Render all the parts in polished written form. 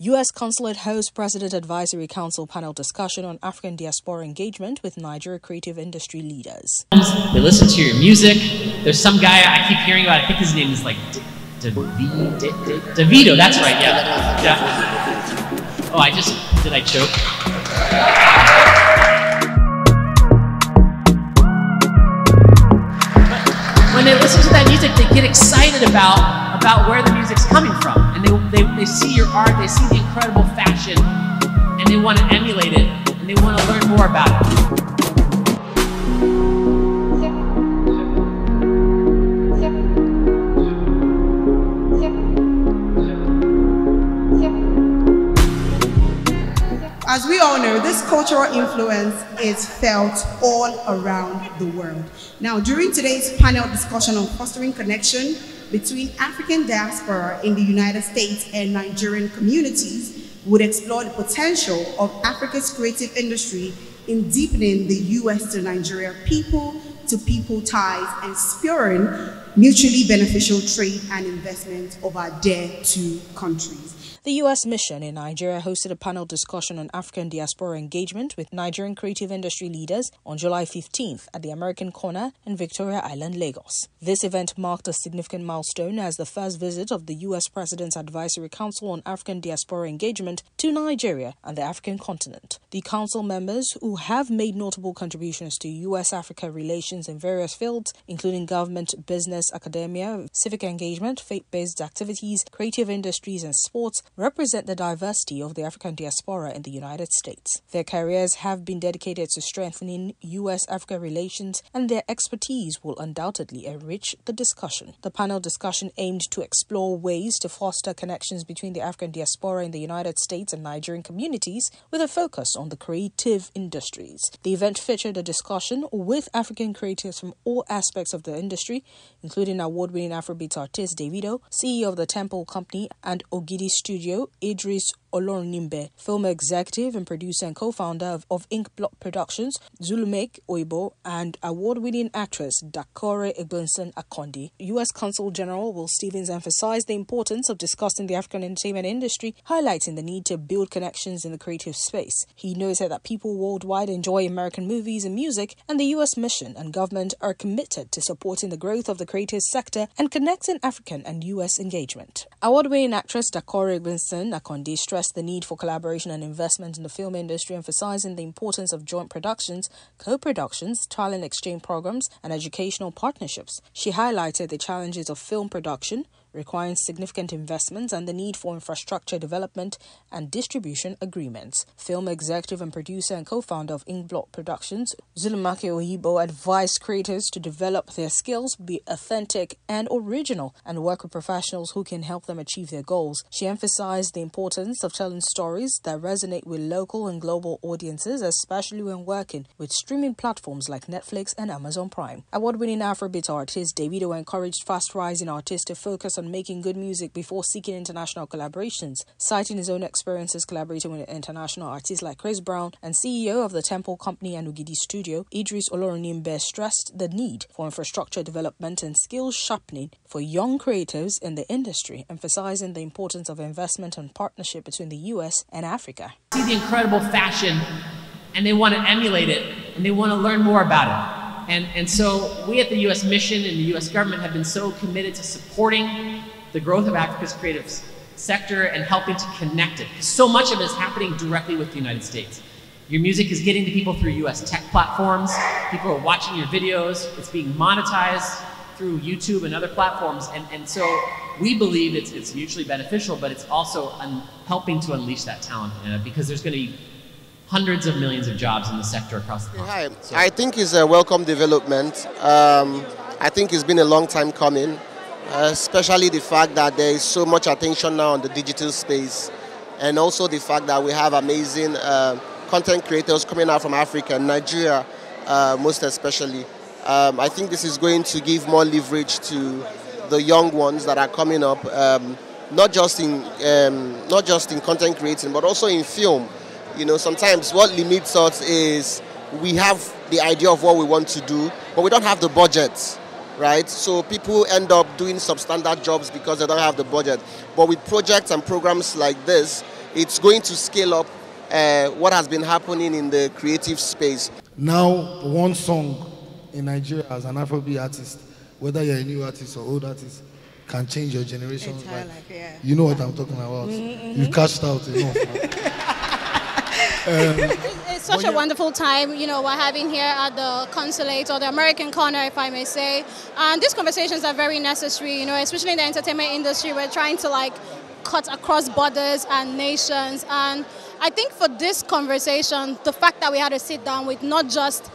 U.S. Consulate hosts President Advisory Council panel discussion on African diaspora engagement with Nigeria creative industry leaders. They listen to your music. There's some guy I keep hearing about, I think his name is like Davido, that's right, yeah. Oh, did I choke? When they listen to that music, they get excited about where the music's coming from. And they see your art, they see the incredible fashion, and they want to emulate it, and they want to learn more about it. As we all know, this cultural influence is felt all around the world. Now, during today's panel discussion on fostering connection between African diaspora in the United States and Nigerian communities, we would explore the potential of Africa's creative industry in deepening the U.S. to Nigeria people-to-people ties and spurring mutually beneficial trade and investment of our dear two countries. The U.S. mission in Nigeria hosted a panel discussion on African diaspora engagement with Nigerian creative industry leaders on July 15th at the American Corner in Victoria Island, Lagos. This event marked a significant milestone as the first visit of the U.S. President's Advisory Council on African diaspora engagement to Nigeria and the African continent. The council members, who have made notable contributions to U.S.-Africa relations in various fields, including government, business, academia, civic engagement, faith-based activities, creative industries, and sports, represent the diversity of the African diaspora in the United States. Their careers have been dedicated to strengthening U.S.-Africa relations, and their expertise will undoubtedly enrich the discussion. The panel discussion aimed to explore ways to foster connections between the African diaspora in the United States and Nigerian communities, with a focus on the creative industries. The event featured a discussion with African creators from all aspects of the industry, including award-winning Afrobeat artist Davido, CEO of the Temple Company and Ogidi Studio, Idris, Olorunnimbbe, film executive and producer and co-founder of Ink Block Productions, Zulu Oyibo, and award-winning actress Dakore Akondi. U.S. Consul General Will Stevens emphasized the importance of discussing the African entertainment industry, highlighting the need to build connections in the creative space. He noted that people worldwide enjoy American movies and music, and the U.S. mission and government are committed to supporting the growth of the creative sector and connecting African and U.S. engagement. Award-winning actress Dakore Akondi stressed the need for collaboration and investment in the film industry, emphasizing the importance of joint productions, co-productions, talent exchange programs, and educational partnerships. She highlighted the challenges of film production, requiring significant investments, and the need for infrastructure development and distribution agreements. Film executive and producer and co-founder of Ink Block Productions, Zulu Oyibo, advised creators to develop their skills, be authentic and original, and work with professionals who can help them achieve their goals. She emphasized the importance of telling stories that resonate with local and global audiences, especially when working with streaming platforms like Netflix and Amazon Prime. Award-winning Afrobeat artist Davido encouraged fast-rising artists to focus on making good music before seeking international collaborations. Citing his own experiences collaborating with international artists like Chris Brown and CEO of the Temple Company and Ogidi Studio, Idris Olorunnimbbe stressed the need for infrastructure development and skills sharpening for young creatives in the industry, emphasizing the importance of investment and partnership between the U.S. and Africa. See the incredible fashion, and they want to emulate it, and they want to learn more about it. And so we at the U.S. mission and the U.S. government have been so committed to supporting the growth of Africa's creative sector and helping to connect it. Because so much of it is happening directly with the United States. Your music is getting to people through U.S. tech platforms. People are watching your videos. It's being monetized through YouTube and other platforms. And so we believe it's mutually beneficial, but it's also helping to unleash that talent because there's going to be hundreds of millions of jobs in the sector across the country. Hi. I think it's a welcome development. I think it's been a long time coming, especially the fact that there is so much attention now on the digital space, and also the fact that we have amazing content creators coming out from Africa and Nigeria, most especially. I think this is going to give more leverage to the young ones that are coming up, not just in content creating, but also in film. You know, sometimes what limits us is we have the idea of what we want to do, but we don't have the budget, right? So people end up doing substandard jobs because they don't have the budget. But with projects and programs like this, it's going to scale up what has been happening in the creative space. Now, one song in Nigeria as an Afrobeat artist, whether you're a new artist or old artist, can change your generation. Entire life, yeah. You know what I'm talking about. You've cashed out enough. It's such a wonderful time, you know, we're having here at the Consulate, or the American Corner, if I may say. And these conversations are very necessary, you know, especially in the entertainment industry. We're trying to like cut across borders and nations. And I think for this conversation, the fact that we had to sit down with not just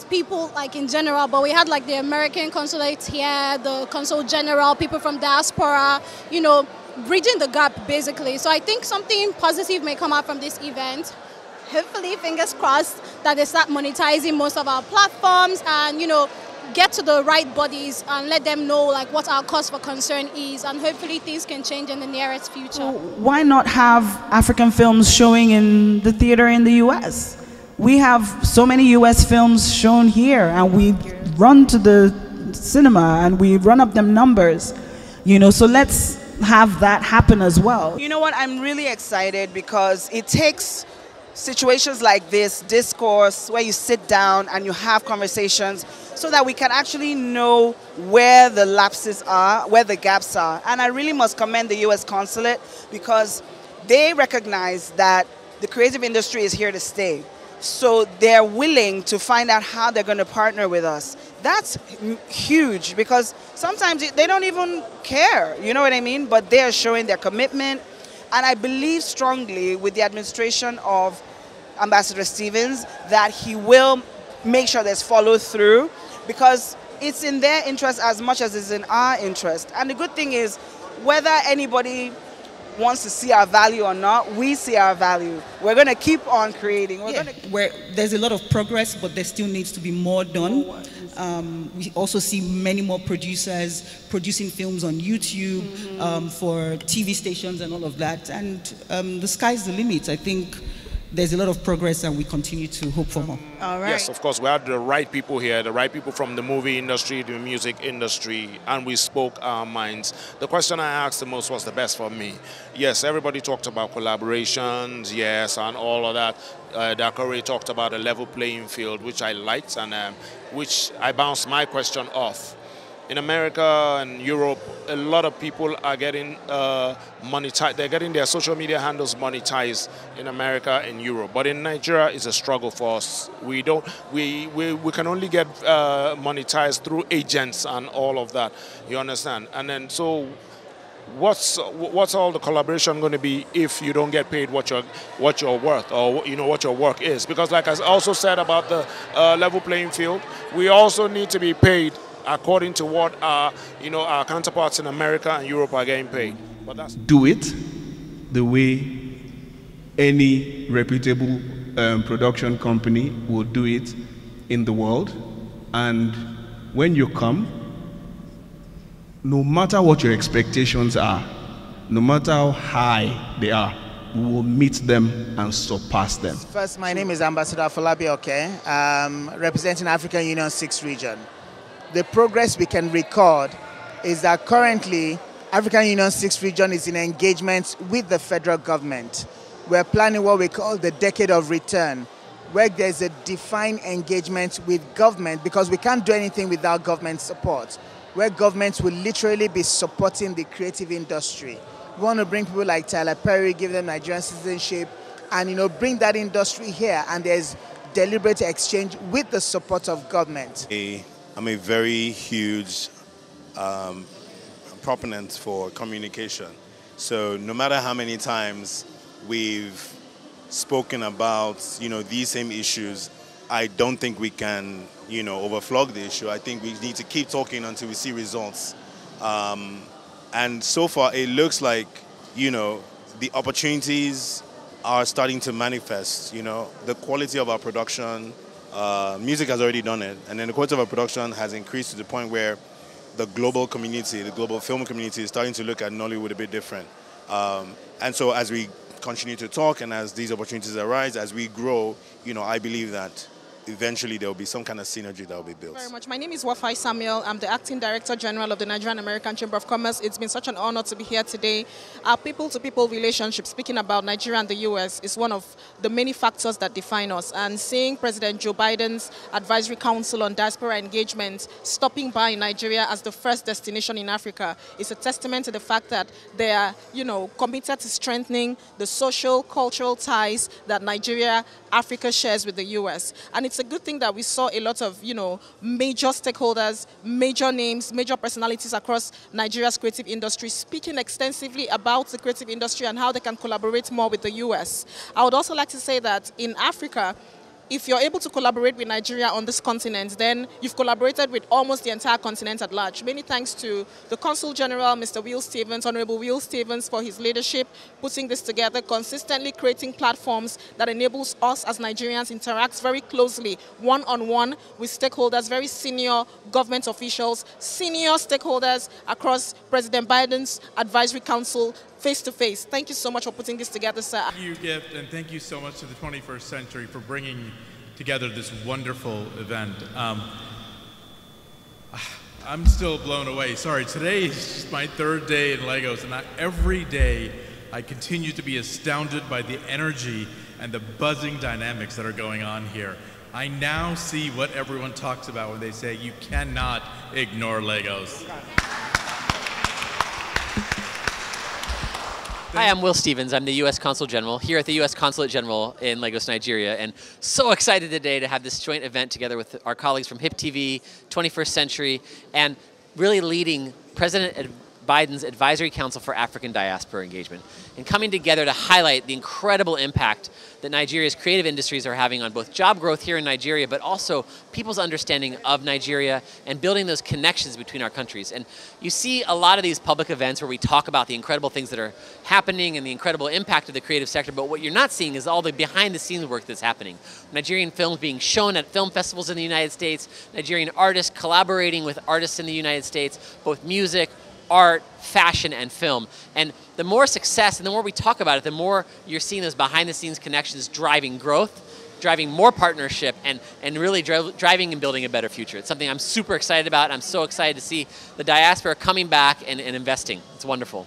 people like in general, but we had like the American Consulate here, the Consul General, people from diaspora, you know, bridging the gap basically. So I think something positive may come out from this event. Hopefully, fingers crossed, that they start monetizing most of our platforms and, you know, get to the right bodies and let them know like what our cause for concern is, and hopefully things can change in the nearest future. Why not have African films showing in the theater in the US? We have so many US films shown here, and we run to the cinema and we run up them numbers, you know, so let's have that happen as well. You know what, I'm really excited because it takes situations like this, discourse, where you sit down and you have conversations so that we can actually know where the lapses are, where the gaps are. And I really must commend the US Consulate because they recognize that the creative industry is here to stay. So they're willing to find out how they're going to partner with us. That's huge because sometimes they don't even care, you know what I mean? But they are showing their commitment. And I believe strongly with the administration of Ambassador Stevens that he will make sure there's follow through because it's in their interest as much as it's in our interest. And the good thing is, whether anybody wants to see our value or not, we see our value. We're going to keep on creating. There's a lot of progress, but there still needs to be more done. We also see many more producers producing films on YouTube for TV stations and all of that. And the sky's the limit. I think there's a lot of progress and we continue to hope for more. All right. Yes, of course, we had the right people here, the right people from the movie industry, the music industry, and we spoke our minds. The question I asked the most was the best for me. Yes, everybody talked about collaborations, yes, and all of that. Dakore talked about a level playing field, which I liked, and which I bounced my question off. In America and Europe, a lot of people are getting monetized. They're getting their social media handles monetized in America and Europe. But in Nigeria, it's a struggle for us. We can only get monetized through agents and all of that. You understand? And then so, what's all the collaboration going to be if you don't get paid what you're worth, or you know what your work is? Because like I also said about the level playing field, we also need to be paid according to what our counterparts in America and Europe are getting paid. But that's do it the way any reputable production company will do it in the world. And when you come, no matter what your expectations are, no matter how high they are, we will meet them and surpass them. First, my name is Ambassador Falabi Oke, representing African Union 6th region. The progress we can record is that currently African Union 6th region is in engagement with the federal government. We're planning what we call the Decade of Return, where there's a defined engagement with government, because we can't do anything without government support, where governments will literally be supporting the creative industry. We want to bring people like Tyler Perry, give them Nigerian citizenship, and bring that industry here, and there's deliberate exchange with the support of government. I'm a very huge proponent for communication. So no matter how many times we've spoken about, these same issues, I don't think we can, overflog the issue. I think we need to keep talking until we see results. And so far, it looks like, the opportunities are starting to manifest, the quality of our production. Music has already done it, and then the quality of our production has increased to the point where the global community, the global film community, is starting to look at Nollywood a bit different. And so as we continue to talk and as these opportunities arise, as we grow, I believe that eventually there will be some kind of synergy that will be built. Very much. My name is Wafai Samuel. I'm the Acting Director General of the Nigerian American Chamber of Commerce. It's been such an honor to be here today. Our people-to-people relationship, speaking about Nigeria and the U.S., is one of the many factors that define us. And seeing President Joe Biden's Advisory Council on Diaspora Engagement stopping by Nigeria as the first destination in Africa is a testament to the fact that they are, committed to strengthening the social, cultural ties that Nigeria, Africa shares with the U.S. And it's a good thing that we saw a lot of, major stakeholders, major names, major personalities across Nigeria's creative industry speaking extensively about the creative industry and how they can collaborate more with the U.S. I would also like to say that in Africa, if you're able to collaborate with Nigeria on this continent, then you've collaborated with almost the entire continent at large. Many thanks to the Consul General, Mr. Will Stevens, Honorable Will Stevens, for his leadership, putting this together, consistently creating platforms that enables us as Nigerians interact very closely, one-on-one with stakeholders, very senior government officials, senior stakeholders across President Biden's Advisory Council, face-to-face. Thank you so much for putting this together, sir. Thank you, Gift, and thank you so much to the 21st Century for bringing together this wonderful event. I'm still blown away. Sorry, today is just my third day in Lagos, and every day I continue to be astounded by the energy and the buzzing dynamics that are going on here. I now see what everyone talks about when they say you cannot ignore Lagos. Hi, I'm Will Stevens. I'm the U.S. Consul General here at the U.S. Consulate General in Lagos, Nigeria, and so excited today to have this joint event together with our colleagues from HIP TV, 21st Century, and really leading President Biden's Advisory Council for African Diaspora Engagement, and coming together to highlight the incredible impact that Nigeria's creative industries are having on both job growth here in Nigeria, but also people's understanding of Nigeria and building those connections between our countries. And you see a lot of these public events where we talk about the incredible things that are happening and the incredible impact of the creative sector, but what you're not seeing is all the behind-the-scenes work that's happening. Nigerian films being shown at film festivals in the United States, Nigerian artists collaborating with artists in the United States, both music, art, fashion, and film. And the more success and the more we talk about it, the more you're seeing those behind-the-scenes connections driving growth, driving more partnership, and really driving and building a better future. It's something I'm super excited about. I'm so excited to see the diaspora coming back and investing. It's wonderful.